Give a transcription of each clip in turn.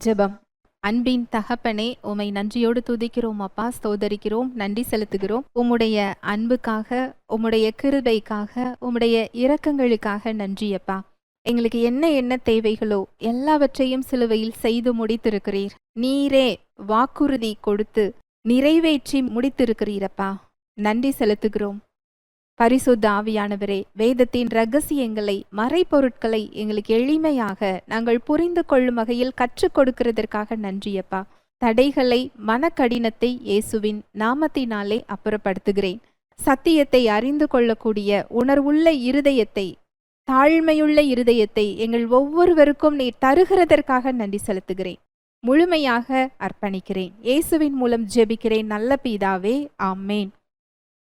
ஜெபம். அன்பின் தகப்பனே, உம்மை நன்றியோடு துதிக்கிறோம் அப்பா, ஸ்தோதரிக்கிறோம், நன்றி செலுத்துகிறோம். உம்முடைய அன்புக்காக, உம்முடைய கிருபைக்காக, உம்முடைய இரக்கங்களுக்காக நன்றி அப்பா. எங்களுக்கு என்ன என்ன தேவைகளோ எல்லாவற்றையும் சிலுவையில் செய்து முடித்திருக்கிறீர். நீரே வாக்குறுதி கொடுத்து நிறைவேற்றி முடித்திருக்கிறீரப்பா. நன்றி செலுத்துகிறோம். பரிசுத்த ஆவியானவரே, வேதத்தின் இரகசியங்களை, மறைபொருட்களை எங்களுக்கு எளிமையாக நாங்கள் புரிந்து கொள்ளும் வகையில் கற்றுக் கொடுக்கிறதற்காக நன்றியப்பா. தடைகளை, மனக்கடினத்தை இயேசுவின் நாமத்தினாலே அப்புறப்படுத்துகிறேன். சத்தியத்தை அறிந்து கொள்ளக்கூடிய உணர்வுள்ள இருதயத்தை, தாழ்மையுள்ள இருதயத்தை எங்கள் ஒவ்வொருவருக்கும் நீர் தருகிறதற்காக நன்றி செலுத்துகிறேன். முழுமையாக அர்ப்பணிக்கிறேன். இயேசுவின் மூலம் ஜெபிக்கிறேன் நல்ல பிதாவே, ஆமேன்.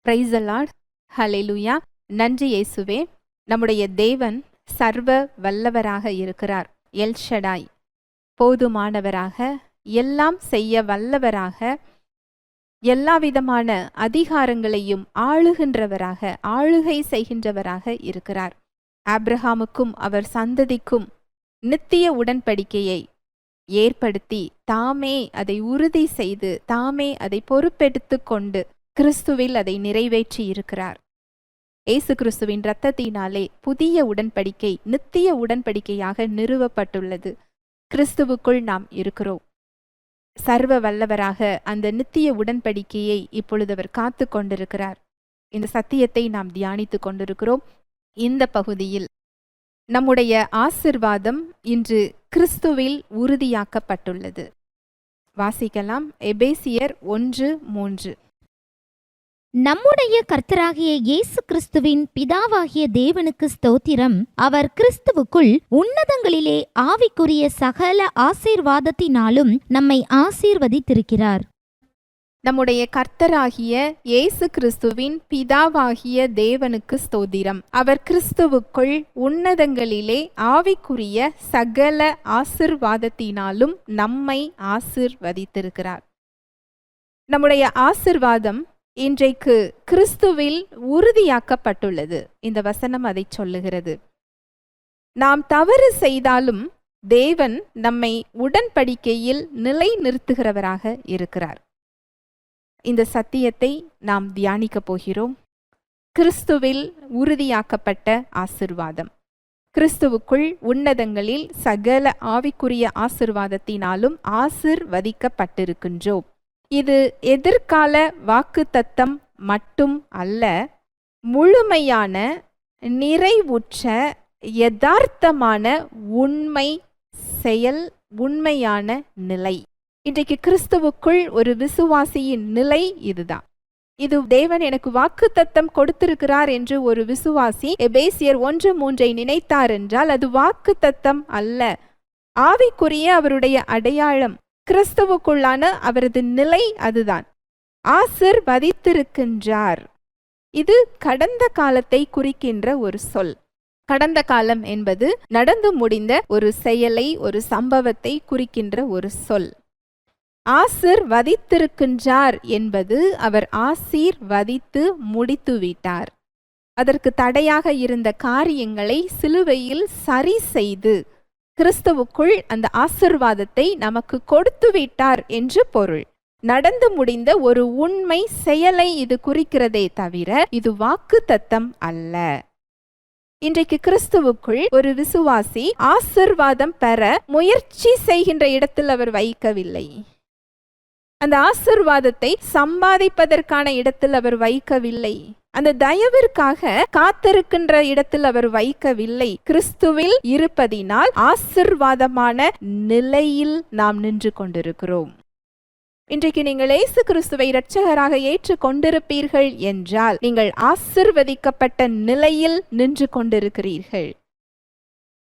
Price the Lord. ஹல்லேலூயா. நன்றி இயேசுவே. நம்முடைய தேவன் சர்வ வல்லவராக இருக்கிறார். எல் ஷடாய், போதுமானவராக, எல்லாம் செய்ய வல்லவராக, எல்லா விதமான அதிகாரங்களையும் ஆளுகின்றவராக, ஆளுகை செய்கின்றவராக இருக்கிறார். ஆபிரகாமுக்கும் அவர் சந்ததிக்கும் நித்திய உடன்படிக்கையை ஏற்படுத்தி தாமே அதை உறுதி செய்து தாமே அதை பொறுப்பெடுத்து கொண்டு கிறிஸ்துவில் அதை நிறைவேற்றி இருக்கிறார். இயேசு கிறிஸ்துவின் இரத்தத்தினாலே புதிய உடன்படிக்கை நித்திய உடன்படிக்கையாக நிறுவப்பட்டுள்ளது. கிறிஸ்துவுக்குள் நாம் இருக்கிறோம். சர்வ வல்லவராக அந்த நித்திய உடன்படிக்கையை இப்பொழுது அவர் காத்து கொண்டிருக்கிறார். இந்த சத்தியத்தை நாம் தியானித்து கொண்டிருக்கிறோம். இந்த பகுதியில் நம்முடைய ஆசீர்வாதம் இன்று கிறிஸ்துவில் உறுதியாக்கப்பட்டுள்ளது. வாசிக்கலாம். எபேசியர் 1:3. நம்முடைய கர்த்தராகிய இயேசு கிறிஸ்துவின் பிதாவாகிய தேவனுக்கு ஸ்தோத்திரம். அவர் கிறிஸ்துவுக்குள் உன்னதங்களிலே ஆவிக்குரிய சகல ஆசீர்வாதத்தினாலும் நம்மை ஆசீர்வதித்திருக்கிறார். நம்முடைய கர்த்தராகிய இயேசு கிறிஸ்துவின் பிதாவாகிய தேவனுக்கு ஸ்தோத்திரம். அவர் கிறிஸ்துவுக்குள் உன்னதங்களிலே ஆவிக்குரிய சகல ஆசீர்வாதத்தினாலும் நம்மை ஆசீர்வதித்திருக்கிறார். நம்முடைய ஆசீர்வாதம் இன்றைக்கு கிறிஸ்துவில் உறுதியாக்கப்பட்டுள்ளது. இந்த வசனம் அதை சொல்லுகிறது. நாம் தவறு செய்தாலும் தேவன் நம்மை உடன்படிக்கையில் நிலை நிறுத்துகிறவராக இருக்கிறார். இந்த சத்தியத்தை நாம் தியானிக்கப் போகிறோம். கிறிஸ்துவில் உறுதியாக்கப்பட்ட ஆசீர்வாதம். கிறிஸ்துவுக்குள் உன்னதங்களில் சகல ஆவிக்குரிய ஆசீர்வாதத்தினாலும் ஆசீர்வதிக்கப்பட்டிருக்கின்றோம். இது எதிர்கால வாக்குத்தத்தம் மட்டும் அல்ல, முழுமையான, நிறைவுற்ற, யதார்த்தமான உண்மை செயல், உண்மையான நிலை. இன்றைக்கு கிறிஸ்துவுக்குள் ஒரு விசுவாசியின் நிலை இதுதான். இது தேவன் எனக்கு வாக்குத்தத்தம் கொடுத்திருக்கிறார் என்று ஒரு விசுவாசி எபேசியர் 1:3 நினைத்தார் என்றால் அது வாக்குத்தத்தம் அல்ல, ஆவிக்குரிய அவருடைய அடையாளம். கிறிஸ்துவுக்குள்ளான அவரது நிலை அதுதான். ஆசீர்வதித்திருக்கின்றார். இது கடந்த காலத்தை குறிக்கின்ற ஒரு சொல். கடந்த காலம் என்பது நடந்து முடிந்த ஒரு செயலை, ஒரு சம்பவத்தை குறிக்கின்ற ஒரு சொல். ஆசீர்வதித்திருக்கின்றார் என்பது அவர் ஆசீர்வதித்து முடித்துவிட்டார். அதற்கு தடையாக இருந்த காரியங்களை சிலுவையில் சரி செய்து கிறிஸ்துவுக்குள் அந்த ஆசீர்வாதத்தை நமக்கு கொடுத்து விட்டார் என்று பொருள். நடந்து முடிந்த ஒரு உண்மை செயலை இது குறிக்கிறதே தவிர இது வாக்குத்தத்தம் அல்ல. இன்றைக்கு கிறிஸ்துவுக்குள் ஒரு விசுவாசி ஆசீர்வாதம் பெற முயற்சி செய்கின்ற இடத்தில் அவர் வைக்கவில்லை. அந்த ஆசீர்வாதத்தை சம்பாதிப்பதற்கான இடத்தில் அவர் வைக்கவில்லை. அந்த தயவிற்காக காத்திருக்கின்ற இடத்தில் அவர் வைக்கவில்லை. கிறிஸ்துவில் இருப்பதினால் ஆசீர்வாதமான நிலையில் நாம் நின்று கொண்டிருக்கிறோம். இன்றைக்கு நீங்கள் இயேசு கிறிஸ்துவை இரட்சகராக ஏற்று கொண்டிருப்பீர்கள் என்றால் நீங்கள் ஆசீர்வதிக்கப்பட்ட நிலையில் நின்று கொண்டிருக்கிறீர்கள்.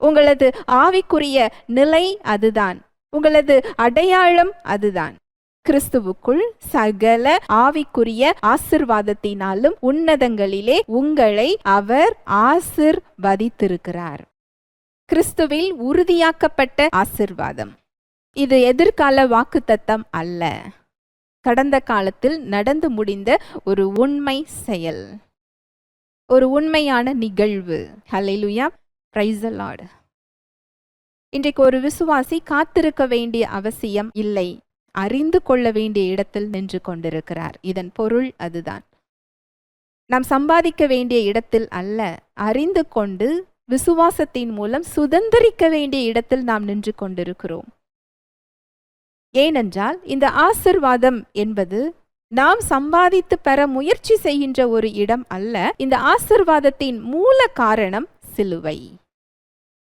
உங்களது ஆவிக்குரிய நிலை அதுதான். உங்களது அடையாளம் அதுதான். கிறிஸ்துவுக்குள் சகல ஆவிக்குரிய ஆசீர்வாதத்தினாலும் உன்னதங்களிலே உங்களை அவர் ஆசீர்வதித்திருக்கிறார். கிறிஸ்துவில் உறுதியாக்கப்பட்ட ஆசீர்வாதம். இது எதிர்கால வாக்குத்தத்தம் அல்ல, கடந்த காலத்தில் நடந்து முடிந்த ஒரு உண்மை செயல், ஒரு உண்மையான நிகழ்வு. ஹல்லேலூயா. Praise the lord. இன்றைக்கு ஒரு விசுவாசி காத்திருக்க வேண்டிய அவசியம் இல்லை, அறிந்து கொள்ள வேண்டிய இடத்தில் நின்று கொண்டிருக்கிறார். இதன் பொருள் அதுதான். நாம் சம்பாதிக்க வேண்டிய இடத்தில் அல்ல, அறிந்து கொண்டு விசுவாசத்தின் மூலம் சுதந்திரிக்க வேண்டிய இடத்தில் நாம் நின்று கொண்டிருக்கிறோம். ஏனென்றால் இந்த ஆசீர்வாதம் என்பது நாம் சம்பாதித்து பெற முயற்சி செய்கின்ற ஒரு இடம் அல்ல. இந்த ஆசீர்வாதத்தின் மூல காரணம் சிலுவை,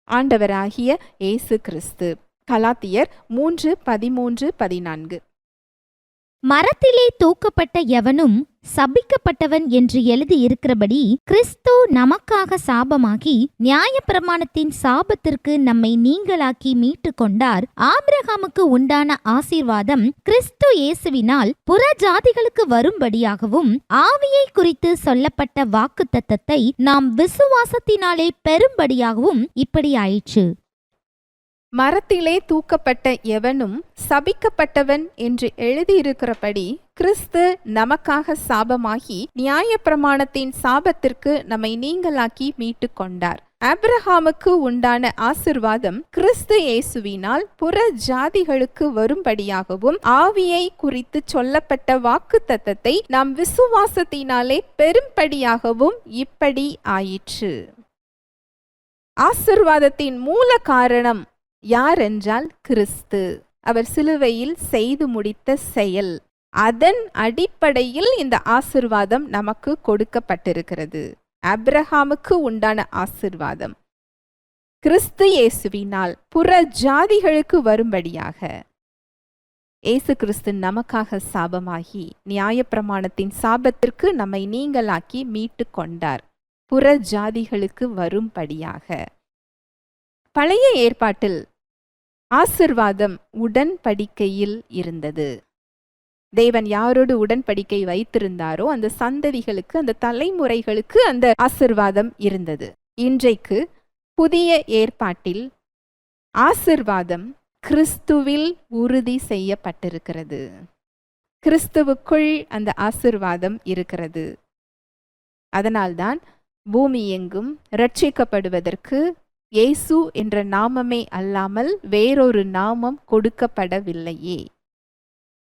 ஆண்டவராகிய இயேசு கிறிஸ்து. கலாத்தியர் 3:13-14. மரத்திலே தூக்கப்பட்ட எவனும் சபிக்கப்பட்டவன் என்று எழுதியிருக்கிறபடி கிறிஸ்து நமக்காக சாபமாகி நியாயப்பிரமாணத்தின் சாபத்திற்கு நம்மை நீங்களாக்கி மீட்டு கொண்டார். ஆபிரகாமுக்கு உண்டான ஆசீர்வாதம் கிறிஸ்து இயேசுவினால் புற ஜாதிகளுக்கு வரும்படியாகவும் ஆவியை குறித்து சொல்லப்பட்ட வாக்குத்தத்தத்தை நாம் விசுவாசத்தினாலே பெறும்படியாகவும் இப்படி ஆயிற்று. மரத்திலே தூக்கப்பட்ட எவனும் சபிக்கப்பட்டவன் என்று எழுதியிருக்கிறபடி கிறிஸ்து நமக்காக சாபமாகி நியாயப்பிரமாணத்தின் சாபத்திற்கு நம்மை நீங்களாக்கி மீட்டு கொண்டார். ஆபிரகாமுக்கு உண்டான ஆசீர்வாதம் கிறிஸ்து இயேசுவினால் புற ஜாதிகளுக்கு வரும்படியாகவும் ஆவியை குறித்து சொல்லப்பட்ட வாக்குத்தத்தத்தை நாம் விசுவாசத்தினாலே பெறும்படியாகவும் இப்படி ஆயிற்று. ஆசீர்வாதத்தின் மூல காரணம் யார் என்றால் கிறிஸ்து. அவர் சிலுவையில் செய்து முடித்த செயல், அதன் அடிப்படையில் இந்த ஆசீர்வாதம் நமக்கு கொடுக்கப்பட்டிருக்கிறது. ஆபிரகாமுக்கு உண்டான ஆசீர்வாதம் கிறிஸ்து இயேசுவினால் புற ஜாதிகளுக்கு வரும்படியாக இயேசு கிறிஸ்து நமக்காக சாபமாகி நியாயப்பிரமாணத்தின் சாபத்திற்கு நம்மை நீங்களாக்கி மீட்டு கொண்டார், புற ஜாதிகளுக்கு வரும்படியாக. பழைய ஏற்பாட்டில் ஆசீர்வாதம் உடன்படிக்கையில் இருந்தது. தேவன் யாரோடு உடன்படிக்கை வைத்திருந்தாரோ அந்த சந்ததிகளுக்கு, அந்த தலைமுறைகளுக்கு அந்த ஆசீர்வாதம் இருந்தது. இன்றைக்கு புதிய ஏற்பாட்டில் ஆசீர்வாதம் கிறிஸ்துவில் உறுதி செய்யப்பட்டிருக்கிறது. கிறிஸ்துவுக்குள் அந்த ஆசீர்வாதம் இருக்கிறது. அதனால்தான் பூமி எங்கும் ரட்சிக்கப்படுவதற்கு இயேசு என்ற நாமமே அல்லாமல் வேறொரு நாமம் கொடுக்கப்படவில்லையே.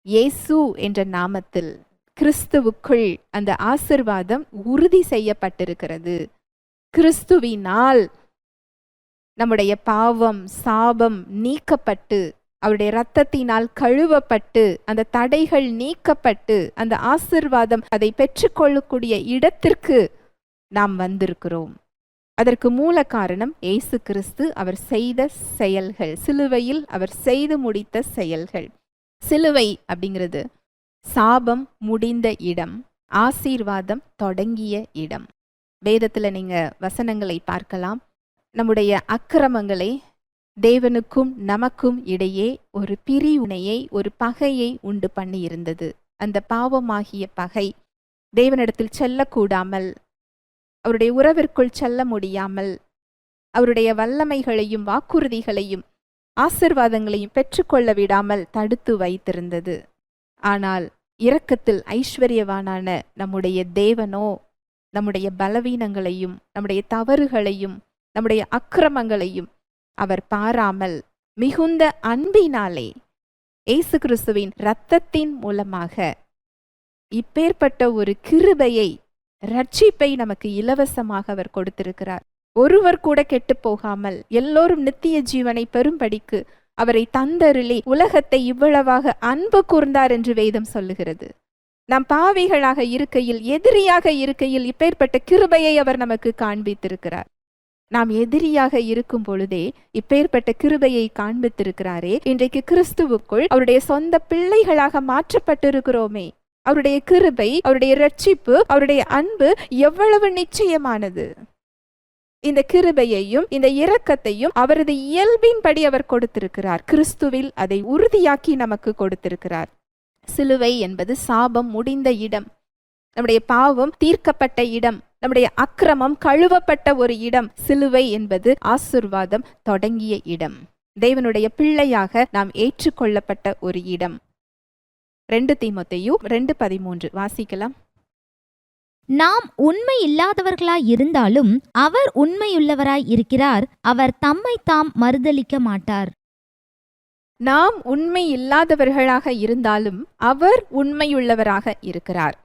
இயேசு என்ற நாமத்தில் கிறிஸ்துவுக்குள் அந்த ஆசீர்வாதம் உறுதி செய்யப்பட்டிருக்கிறது. கிறிஸ்துவினால் நம்முடைய பாவம் சாபம் நீக்கப்பட்டு, அவருடைய இரத்தத்தினால் கழுவப்பட்டு, அந்த தடைகள் நீக்கப்பட்டு, அந்த ஆசீர்வாதம் அதை பெற்றுக்கொள்ளக்கூடிய இடத்திற்கு நாம் வந்திருக்கிறோம். அதற்கு மூல காரணம் இயேசு கிறிஸ்து அவர் செய்த செயல்கள், சிலுவையில் அவர் செய்து முடித்த செயல்கள். சிலுவை அப்படிங்கிறது சாபம் முடிந்த இடம், ஆசீர்வாதம் தொடங்கிய இடம். வேதத்துல நீங்க வசனங்களை பார்க்கலாம். நம்முடைய அக்கிரமங்களை தேவனுக்கும் நமக்கும் இடையே ஒரு பிரிவினையை, ஒரு பகையை உண்டு பண்ணி இருந்தது. அந்த பாவமாகிய பகை தேவனிடத்தில் செல்லக்கூடாமல், அவருடைய உறவிற்குள் செல்ல முடியாமல், அவருடைய வல்லமைகளையும் வாக்குறுதிகளையும் ஆசீர்வாதங்களையும் பெற்றுக்கொள்ள விடாமல் தடுத்து வைத்திருந்தது. ஆனால் இரக்கத்தில் ஐஸ்வர்யவானான நம்முடைய தேவனோ நம்முடைய பலவீனங்களையும், நம்முடைய தவறுகளையும், நம்முடைய அக்கிரமங்களையும் அவர் பாராமல் மிகுந்த அன்பினாலே இயேசு கிறிஸ்துவின் இரத்தத்தின் மூலமாக இப்பேற்பட்ட ஒரு கிருபையை, ரட்சிப்பை நமக்கு இலவசமாக அவர் கொடுத்திருக்கிறார். ஒருவர் கூட கெட்டு போகாமல் எல்லோரும் நித்திய ஜீவனை பெறும்படிக்கு அவரை தந்தருளி உலகத்தை இவ்வளவாக அன்பு கூர்ந்தார் என்று வேதம் சொல்லுகிறது. நாம் பாவிகளாக இருக்கையில், எதிரியாக இருக்கையில் இப்பேற்பட்ட கிருபையை அவர் நமக்கு காண்பித்திருக்கிறார். நாம் எதிரியாக இருக்கும் பொழுதே இப்பேற்பட்ட கிருபையை காண்பித்திருக்கிறாரே. இன்றைக்கு கிறிஸ்துவுக்குள் அவருடைய சொந்த பிள்ளைகளாக மாற்றப்பட்டிருக்கிறோமே. அவருடைய கிருபை, அவருடைய ரட்சிப்பு, அவருடைய அன்பு எவ்வளவு நிச்சயமானது. இந்த கிருபையையும் இந்த இரக்கத்தையும் அவரது இயல்பின்படி அவர் கொடுத்திருக்கிறார். கிறிஸ்துவில் அதை உறுதியாக்கி நமக்கு கொடுத்திருக்கிறார். சிலுவை என்பது சாபம் முடிந்த இடம், நம்முடைய பாவம் தீர்க்கப்பட்ட இடம், நம்முடைய அக்கிரமம் கழுவப்பட்ட ஒரு இடம். சிலுவை என்பது ஆசீர்வாதம் தொடங்கிய இடம், தேவனுடைய பிள்ளையாக நாம் ஏற்றுக்கொள்ளப்பட்ட ஒரு இடம். 2 தீமோத்தேயு 2:13 வாசிக்கலாம். நாம் உண்மை இல்லாதவர்களாய் இருந்தாலும் அவர் உண்மையுள்ளவராய் இருக்கிறார். அவர் தம்மை தாம் மறுதலிக்க மாட்டார். நாம் உண்மை இல்லாதவர்களாக இருந்தாலும் அவர் உண்மையுள்ளவராக இருக்கிறார்.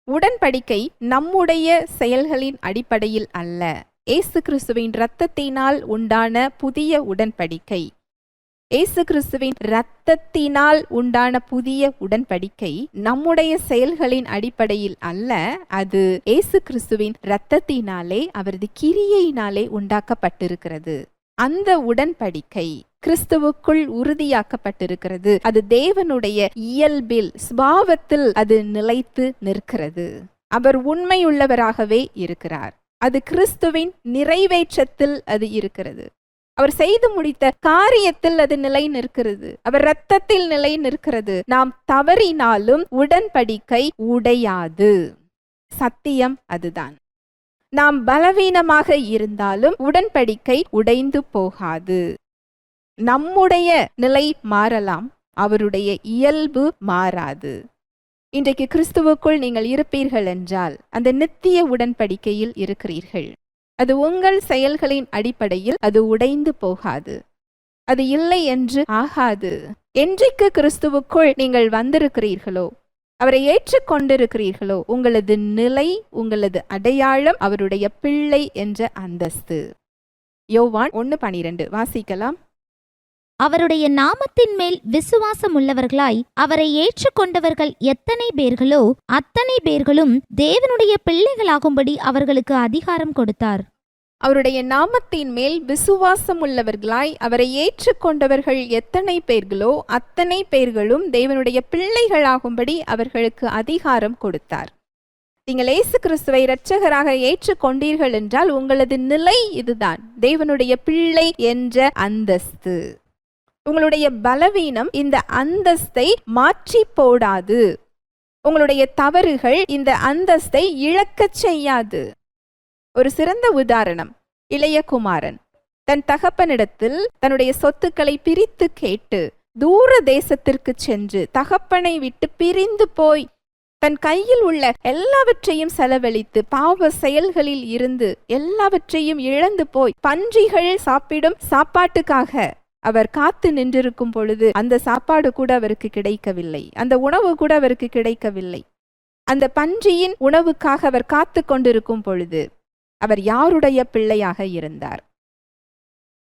உடன்படிக்கை நம்முடைய செயல்களின் அடிப்படையில் அல்ல, இயேசு கிறிஸ்துவின் இரத்தத்தினால் உண்டான புதிய உடன்படிக்கை. இயேசு கிறிஸ்துவின் இரத்தத்தினால் உண்டான புதிய உடன்படிக்கை நம்முடைய செயல்களின் அடிப்படையில் அல்ல, அது இயேசு கிறிஸ்துவின் இரத்தத்தினாலே அவரது கிரியையினாலே உண்டாக்கப்பட்டிருக்கிறது. அந்த உடன்படிக்கை கிறிஸ்துவுக்குள் உறுதியாக்கப்பட்டிருக்கிறது. அது தேவனுடைய இயல்பில், சுபாவத்தில் அது நிலைத்து நிற்கிறது. அவர் உண்மையுள்ளவராகவே இருக்கிறார். அது கிறிஸ்துவின் நிறைவேற்றத்தில் அது இருக்கிறது. அவர் செய்து முடித்த காரியத்தில் அது நிலை நிற்கிறது. அவர் இரத்தத்தில் நிலை நிற்கிறது. நாம் தவறினாலும் உடன்படிக்கை உடையாது. சத்தியம் அதுதான். நாம் பலவீனமாக இருந்தாலும் உடன்படிக்கை உடைந்து போகாது. நம்முடைய நிலை மாறலாம், அவருடைய இயல்பு மாறாது. இன்றைக்கு கிறிஸ்துவுக்குள் நீங்கள் இருப்பீர்கள் என்றால் அந்த நித்திய உடன்படிக்கையில் இருக்கிறீர்கள். அது உங்கள் செயல்களின் அடிப்படையில் அது உடைந்து போகாது. அது இல்லை என்று ஆகாது. என்றைக்கு கிறிஸ்துவுக்குள் நீங்கள் வந்திருக்கிறீர்களோ, அவரை ஏற்றுக்கொண்டிருக்கிறீர்களோ, உங்களது நிலை, உங்களது அடையாளம் அவருடைய பிள்ளை என்ற அந்தஸ்து. யோவான் 1:12 வாசிக்கலாம். அவருடைய நாமத்தின் மேல் விசுவாசம் உள்ளவர்களாய் அவரை ஏற்றுக்கொண்டவர்கள் எத்தனை பேர்களோ அத்தனை பேர்களும் தேவனுடைய பிள்ளைகளாகும்படி அவர்களுக்கு அதிகாரம் கொடுத்தார். அவருடைய நாமத்தின் மேல் விசுவாசம் உள்ளவர்களாய் அவரை ஏற்றுக்கொண்டவர்கள் எத்தனை பேர்களோ அத்தனை பேர்களும் தேவனுடைய பிள்ளைகளாகும்படி அவர்களுக்கு அதிகாரம் கொடுத்தார். நீங்கள் இயேசு கிறிஸ்துவை இரட்சகராக ஏற்றுக்கொண்டீர்கள் என்றால் உங்களது நிலை இதுதான், தேவனுடைய பிள்ளை என்ற அந்தஸ்து. உங்களுடைய பலவீனம் இந்த அந்தஸ்தை மாற்றி போடாது. உங்களுடைய தவறுகள் இந்த அந்தஸ்தை இழக்கச் செய்யாது. ஒரு சிறந்த உதாரணம், இளைய குமாரன் தன் தகப்பனிடத்தில் தன்னுடைய சொத்துக்களை பிரித்து கேட்டு தூர தேசத்திற்கு சென்று தகப்பனை விட்டு பிரிந்து போய் தன் கையில் உள்ள எல்லாவற்றையும் செலவழித்து பாவ செயல்களில் இருந்து எல்லாவற்றையும் இழந்து போய் பன்றிகள் சாப்பிடும் சாப்பாட்டுக்காக அவர் காத்து நின்றிருக்கும் பொழுது அந்த சாப்பாடு கூட அவருக்கு கிடைக்கவில்லை, அந்த உணவு கூட அவருக்கு கிடைக்கவில்லை. அந்த பன்றியின் உணவுக்காக அவர் காத்து கொண்டிருக்கும் பொழுது அவர் யாருடைய பிள்ளையாக இருந்தார்?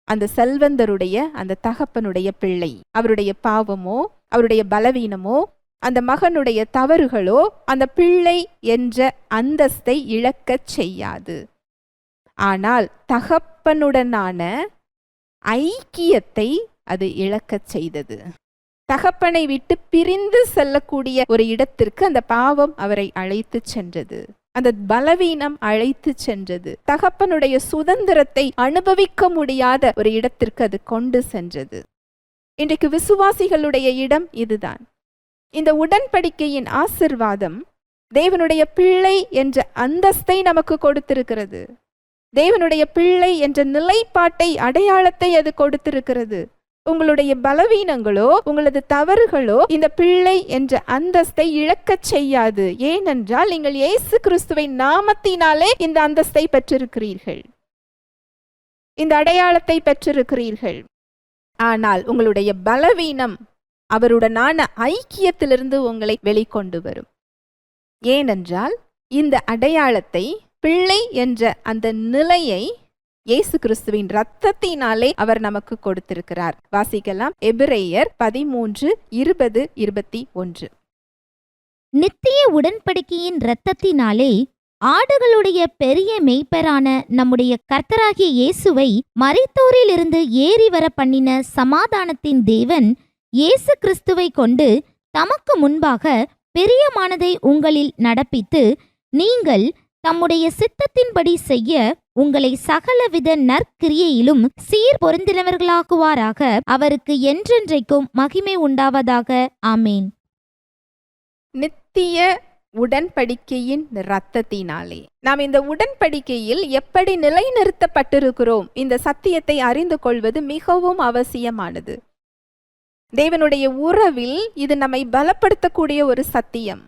அந்த செல்வந்தருடைய, அந்த தகப்பனுடைய பிள்ளை. அவருடைய பாவமோ அவருடைய பலவீனமோ அந்த மகனுடைய தவறுகளோ அந்த பிள்ளை என்ற அந்தஸ்தை இழக்கச் செய்யாது. ஆனால் தகப்பனுடனான ஐக்கியத்தை அது இழக்கச் செய்தது. தகப்பனை விட்டு பிரிந்து செல்லக்கூடிய ஒரு இடத்திற்கு அந்த பாவம் அவரை அழைத்து சென்றது. அந்த பலவீனம் அழைத்து சென்றது. தகப்பனுடைய சுதந்திரத்தை அனுபவிக்க முடியாத ஒரு இடத்திற்கு அது கொண்டு சென்றது. இன்றைக்கு விசுவாசிகளுடைய இடம் இதுதான். இந்த உடன்படிக்கையின் ஆசிர்வாதம் தேவனுடைய பிள்ளை என்ற அந்தஸ்தை நமக்கு கொடுத்திருக்கிறது. தேவனுடைய பிள்ளை என்ற நிலைப்பாட்டை, அடையாளத்தை அது கொடுத்திருக்கிறது. உங்களுடைய பலவீனங்களோ உங்களது தவறுகளோ இந்த பிள்ளை என்ற அந்தஸ்தை இழக்கச் செய்யாது. ஏனென்றால் நீங்கள் இயேசு கிறிஸ்துவின் நாமத்தினாலே இந்த அந்தஸ்தை பெற்றிருக்கிறீர்கள், இந்த அடையாளத்தை பெற்றிருக்கிறீர்கள். ஆனால் உங்களுடைய பலவீனம் அவருடனான ஐக்கியத்திலிருந்து உங்களை வெளிக்கொண்டு வரும். ஏனென்றால் இந்த அடையாளத்தை, பிள்ளை என்ற அந்த நிலையை இயேசு கிறிஸ்துவின் இரத்தத்தினாலே அவர் நமக்கு கொடுத்திருக்கிறார். வாசிக்கலாம். எபிரேயர் 13:20-21. நித்திய உடன்படிக்கையின் இரத்தத்தினாலே ஆடுகளுடைய பெரிய மேய்ப்பரான நம்முடைய கர்த்தராகிய இயேசுவை மரித்தோரிலிருந்து ஏறி வர பண்ணின சமாதானத்தின் தேவன் இயேசு கிறிஸ்துவை கொண்டு தமக்கு முன்பாக பிரியமானதை உங்களில் நடப்பித்து நீங்கள் தம்முடைய சித்தத்தின்படி செய்ய உங்களை சகலவித நற்கிரியையிலும் சீர் பொருந்தினவர்களாக்குவாராக. அவருக்கு என்றென்றைக்கும் மகிமை உண்டாவதாக. ஆமேன். நித்திய உடன்படிக்கையின் இரத்தத்தினாலே நாம் இந்த உடன்படிக்கையில் எப்படி நிலைநிறுத்தப்பட்டிருக்கிறோம், இந்த சத்தியத்தை அறிந்து கொள்வது மிகவும் அவசியமானது. தேவனுடைய உறவில் இது நம்மை பலப்படுத்தக்கூடிய ஒரு சத்தியம்.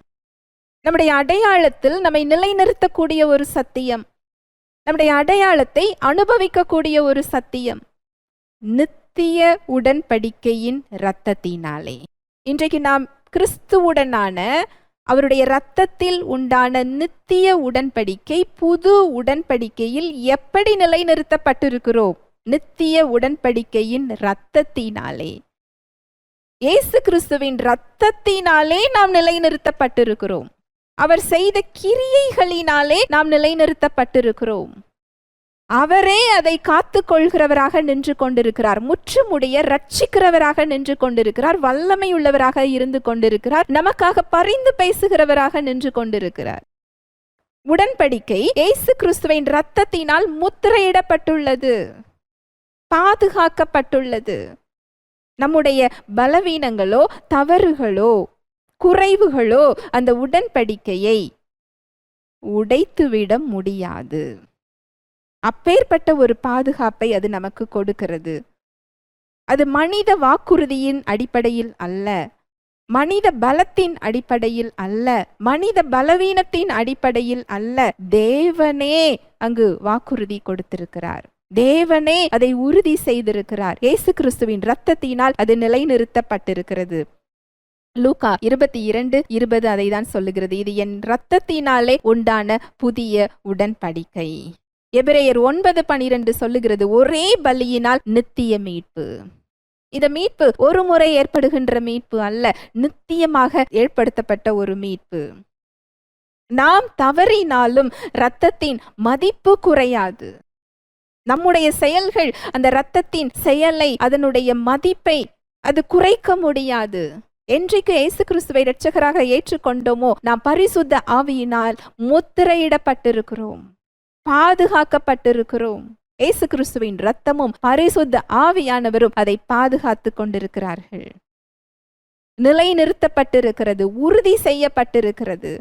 நம்முடைய அடையாளத்தில் நம்மை நிலைநிறுத்தக்கூடிய ஒரு சத்தியம், நம்முடைய அடையாளத்தை அனுபவிக்கக்கூடிய ஒரு சத்தியம், நித்திய உடன்படிக்கையின் இரத்தத்தினாலே. இன்றைக்கு நாம் கிறிஸ்துவுடனான அவருடைய இரத்தத்தில் உண்டான நித்திய உடன்படிக்கை, புது உடன்படிக்கையில் எப்படி நிலைநிறுத்தப்பட்டிருக்கிறோம்? நித்திய உடன்படிக்கையின் இரத்தத்தினாலே, இயேசு கிறிஸ்துவின் இரத்தத்தினாலே நாம் நிலைநிறுத்தப்பட்டிருக்கிறோம். அவர் செய்த கிரியைகளினாலே நாம் நிலைநிறுத்தப்பட்டிருக்கிறோம். அவரே அதை காத்து கொள்கிறவராக நின்று கொண்டிருக்கிறார், முற்றுமுடைய ரட்சிக்கிறவராக நின்று கொண்டிருக்கிறார், வல்லமை உள்ளவராக இருந்து கொண்டிருக்கிறார், நமக்காக பரிந்து பேசுகிறவராக நின்று கொண்டிருக்கிறார். உடன்படிக்கை இயேசு கிறிஸ்துவின் இரத்தத்தினால் முத்திரையிடப்பட்டுள்ளது, பாதுகாக்கப்பட்டுள்ளது. நம்முடைய பலவீனங்களோ தவறுகளோ குறைவுகளோ அந்த உடன்படிக்கையை உடைத்துவிட முடியாது. அப்பேற்பட்ட ஒரு பாதுகாப்பை அது நமக்கு கொடுக்கிறது. அது மனித வாக்குறுதியின் அடிப்படையில் அல்ல, மனித பலத்தின் அடிப்படையில் அல்ல, மனித பலவீனத்தின் அடிப்படையில் அல்ல. தேவனே அங்கு வாக்குறுதி கொடுத்திருக்கிறார், தேவனே அதை உறுதி செய்திருக்கிறார். இயேசு கிறிஸ்துவின் இரத்தத்தினால் அது நிலைநிறுத்தப்பட்டிருக்கிறது. லூக்கா 22:20 அதை தான் சொல்லுகிறது. இது என் இரத்தத்தினாலே உண்டான புதிய உடன்படிக்கை. எபிரேயர் 9:12 சொல்லுகிறது, ஒரே பலியினால் நித்திய மீட்பு. இந்த மீட்பு ஒரு முறை ஏற்படுகின்ற மீட்பு அல்ல, நித்தியமாக ஏற்படுத்தப்பட்ட ஒரு மீட்பு. நாம் தவறினாலும் இரத்தத்தின் மதிப்பு குறையாது. நம்முடைய செயல்கள் அந்த இரத்தத்தின் செயலை, அதனுடைய மதிப்பை அது குறைக்க முடியாது. என்றைக்கு இயேசு கிறிஸ்துவை இரட்சகராக ஏற்றுக்கொண்டோமோ நாம் பரிசுத்த ஆவியினால் முத்திரையிடப்பட்டிருக்கிறோம், பாதுகாக்கப்பட்டிருக்கிறோம். இயேசு கிறிஸ்துவின் இரத்தமும் பரிசுத்த ஆவியானவரும் அதை பாதுகாத்து கொண்டிருக்கிறார்கள். நிலைநிறுத்தப்பட்டிருக்கிறது, உறுதி செய்யப்பட்டிருக்கிறது.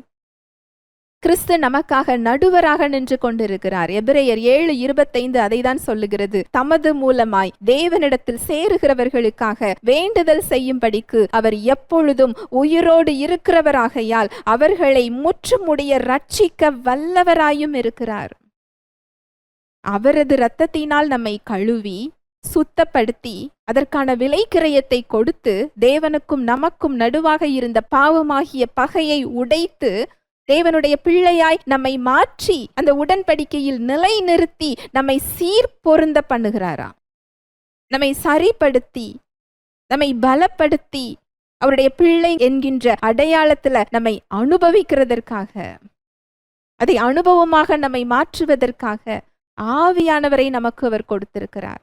கிறிஸ்து நமக்காக நடுவராக நின்று கொண்டிருக்கிறார். எபிரேயர் 7:25 அதை தான் சொல்லுகிறது. தமது மூலமாய் தேவனிடத்தில் சேருகிறவர்களுக்காக வேண்டுதல் செய்யும்படிக்கு அவர் எப்பொழுதும் உயிரோடு இருக்கிறவராகையால் அவர்களை முற்றுமுடிய ரட்சிக்க வல்லவராயும் இருக்கிறார். அவரது இரத்தத்தினால் நம்மை கழுவி சுத்தப்படுத்தி அதற்கான விலைக்கிரயத்தை கொடுத்து தேவனுக்கும் நமக்கும் நடுவாக இருந்த பாவமாகிய பகையை உடைத்து தேவனுடைய பிள்ளையாய் நம்மை மாற்றி அந்த உடன்படிக்கையில் நிலைநிறுத்தி நம்மை சீர்பொருந்த பண்ணுகிறாராம். நம்மை சரிப்படுத்தி நம்மை பலப்படுத்தி அவருடைய பிள்ளை என்கின்ற அடையாளத்துல நம்மை அனுபவிக்கிறதற்காக, அதை அனுபவமாக நம்மை மாற்றுவதற்காக ஆவியானவரை நமக்கு அவர் கொடுத்திருக்கிறார்.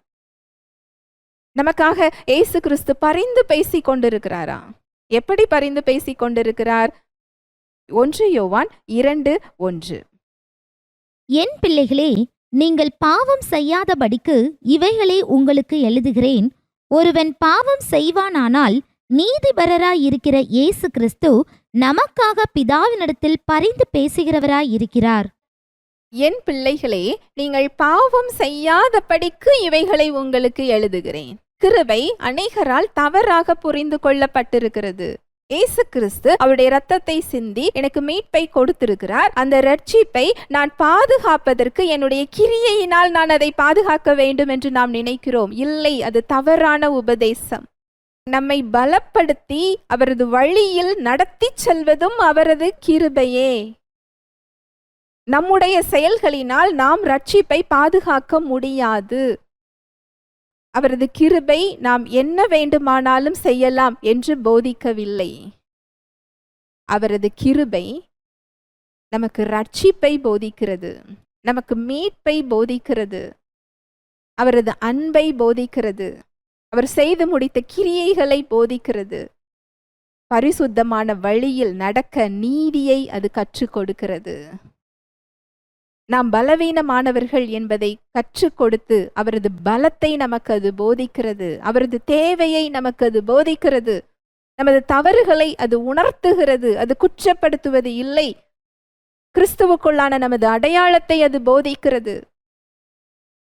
நமக்காக இயேசு கிறிஸ்து பரிந்து பேசி கொண்டிருக்கிறாரா? எப்படி பரிந்து பேசி கொண்டிருக்கிறார்? 1 யோவான் 2:1. என் பிள்ளைகளே, நீங்கள் பாவம் செய்யாதபடிக்கு இவைகளை உங்களுக்கு எழுதுகிறேன். ஒருவன் பாவம் செய்வானானால் நீதிபரராயிருக்கிற இயேசு கிறிஸ்து நமக்காக பிதாவினிடத்தில் பரிந்து பேசுகிறவராயிருக்கிறார். என் பிள்ளைகளே, நீங்கள் பாவம் செய்யாதபடிக்கு இவைகளை உங்களுக்கு எழுதுகிறேன். கிருபை அநேகரால் தவறாக புரிந்து கொள்ளப்பட்டிருக்கிறது. இயேசு கிறிஸ்து அவருடைய இரத்தத்தை சிந்தி எனக்கு மீட்பை கொடுத்திருக்கிறார். அந்த ரட்சிப்பை நான் பாதுகாப்பதற்கு என்னுடைய கிரியையினால் நான் அதை பாதுகாக்க வேண்டும் என்று நாம் நினைக்கிறோம். இல்லை, அது தவறான உபதேசம். நம்மை பலப்படுத்தி அவரது வழியில் நடத்தி செல்வதும் அவரது கிருபையே. நம்முடைய செயல்களினால் நாம் ரட்சிப்பை பாதுகாக்க முடியாது. அவரது கிருபை நாம் என்ன வேண்டுமானாலும் செய்யலாம் என்று போதிக்கவில்லை. அவரது கிருபை நமக்கு ரட்சிப்பை போதிக்கிறது, நமக்கு மீட்பை போதிக்கிறது, அவரது அன்பை போதிக்கிறது, அவர் செய்து முடித்த கிரியைகளை போதிக்கிறது. பரிசுத்தமான வழியில் நடக்க நீதியை அது கற்றுக் கொடுக்கிறது. நாம் பலவீனமானவர்கள் என்பதை கற்றுக் கொடுத்து அவரது பலத்தை நமக்கு அது போதிக்கிறது, அவரது தேவையை நமக்கு அது போதிக்கிறது, நமது தவறுகளை அது உணர்த்துகிறது, அது குற்றப்படுத்துவது இல்லை. கிறிஸ்துவுக்குள்ளான நமது அடையாளத்தை அது போதிக்கிறது.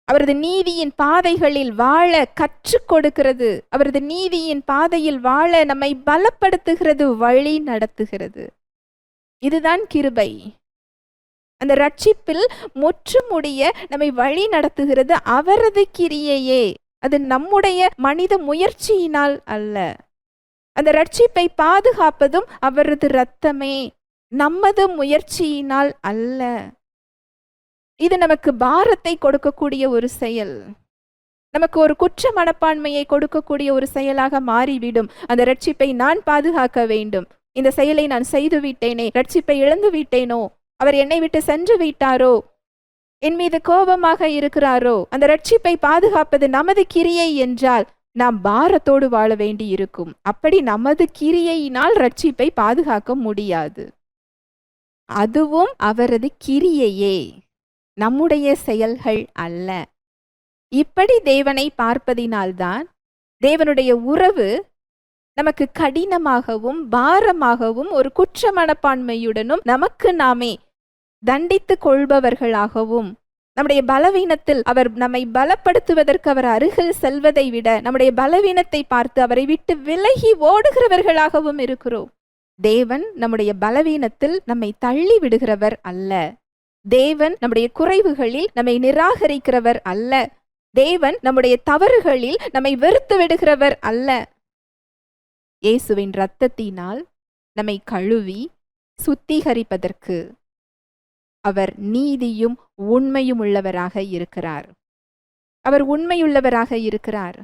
அவரது நீதியின் பாதைகளில் வாழ கற்றுக் கொடுக்கிறது. அவரது நீதியின் பாதையில் வாழ நம்மை பலப்படுத்துகிறது, வழி நடத்துகிறது. இதுதான் கிருபை. அந்த ரட்சிப்பில் முற்றுமுடிய நம்மை வழி நடத்துகிறது அவரது கிரியையே. அது நம்முடைய மனித முயற்சியினால் அல்ல. அந்த ரட்சிப்பை பாதுகாப்பதும் அவரது இரத்தமே, நமது முயற்சியினால் அல்ல. இது நமக்கு பாரத்தை கொடுக்கக்கூடிய ஒரு செயல், நமக்கு ஒரு குற்ற மனப்பான்மையை கொடுக்கக்கூடிய ஒரு செயலாக மாறிவிடும். அந்த ரட்சிப்பை நான் பாதுகாக்க வேண்டும். இந்த செயலை நான் செய்து விட்டேனே, ரட்சிப்பை இழந்து விட்டேனோ, அவர் என்னை விட்டு சென்று விட்டாரோ, என் மீது கோபமாக இருக்கிறாரோ, அந்த ரட்சிப்பை பாதுகாப்பது நமது கிரியை என்றால் நாம் பாரத்தோடு வாழ வேண்டி இருக்கும். அப்படி நமது கிரியையினால் ரட்சிப்பை பாதுகாக்க முடியாது. அதுவும் அவரது கிரியையே, நம்முடைய செயல்கள் அல்ல. இப்படி தேவனை பார்ப்பதினால்தான் தேவனுடைய உறவு நமக்கு கடினமாகவும் பாரமாகவும் ஒரு குற்ற மனப்பான்மையுடனும் நமக்கு நாமே தண்டித்து கொள்பவர்களாகவும், நம்முடைய பலவீனத்தில் அவர் நம்மை பலப்படுத்துவதற்கு அவர் அருகில் செல்வதை விட நம்முடைய பலவீனத்தை பார்த்து அவரை விட்டு விலகி ஓடுகிறவர்களாகவும் இருக்கிறோம். தேவன் நம்முடைய பலவீனத்தில் நம்மை தள்ளி விடுகிறவர் அல்ல. தேவன் நம்முடைய குறைவுகளில் நம்மை நிராகரிக்கிறவர் அல்ல. தேவன் நம்முடைய தவறுகளில் நம்மை வெறுத்து விடுகிறவர் அல்ல. இயேசுவின் இரத்தத்தினால் நம்மை கழுவி சுத்திகரிப்பதற்கு அவர் நீதியும் உண்மையும் உள்ளவராக இருக்கிறார். அவர் உண்மையுள்ளவராக இருக்கிறார்.